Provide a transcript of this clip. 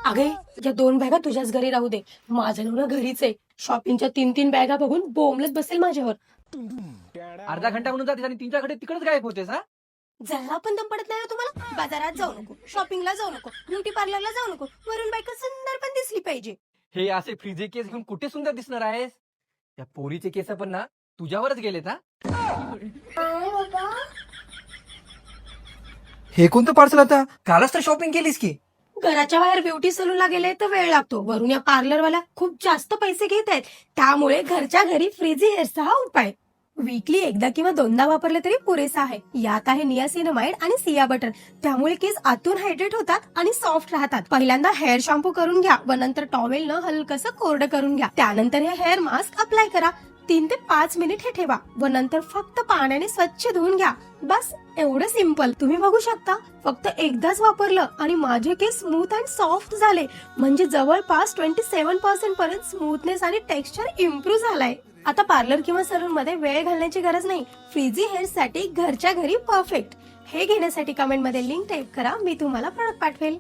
अगे या 2 बॅगा तुझ्याच घरी राहू दे. माझं नवरा घरीच आहे. शॉपिंगच्या 3-3 बॅगा बघून बोंबलत बसेल माझ्यावर. अर्धा घंटा म्हणून जातेस आणि तिच्याकडे तिकडेच गायब होतेस हा. जरा पण दम पडत नाही हो तुम्हाला. बाजारात जाऊ नको, शॉपिंगला जाऊ नको, ब्युटी पार्लरला जाऊ नको, वरून बायका सुंदर पण दिसली पाहिजे. हे असे फ्रीजे केस घेऊन कुठे सुंदर दिसणार आहेस? त्या पोरीचे केस पण ना तुझ्यावरच गेलेत हा. हे कोणतं पार्सल आता? कालच तर शॉपिंग केलीस की. घराच्या बाहेर ब्युटी सलूनला गेले तर वेळ लागतो. वरून या पार्लरवाल्या खूप जास्त पैसे घेत आहेत. त्यामुळे घरच्या घरी फ्रीझी हेअरचा हा उपाय. वीकली एकदा किंवा 2दा वापरले तरी पुरेसा आहे. यात आहे नियासिनामाइड आणि सिया बटर. त्यामुळे केस आतून हायड्रेट होतात आणि सॉफ्ट राहतात. पहिल्यांदा हेअर शॅम्पू करून घ्या व नंतर टॉवेलनं हलकसं कोरडं करून घ्या. त्यानंतर हे हेअर मास्क अप्लाय करा. 3 ते 5 मिनिट हे ठेवा व नंतर फक्त पाण्याने स्वच्छ धुवून घ्या. बस एवढं सिंपल. तुम्ही बघू शकता फक्त एकदाच वापरलं आणि माझे केस स्मूथ अँड सॉफ्ट झाले. म्हणजे जवळपास 27% पर्यंत स्मूथनेस आणि टेक्स्चर इम्प्रूव्ह झालाय. आता पार्लर किंवा सलून मध्ये वेळ घालण्याची गरज नाही. फ्रीझी हेअर साठी घरच्या घरी परफेक्ट. हे घेण्यासाठी कमेंट मध्ये लिंक टाईप करा. मी तुम्हाला प्रोडक्ट पाठवेल.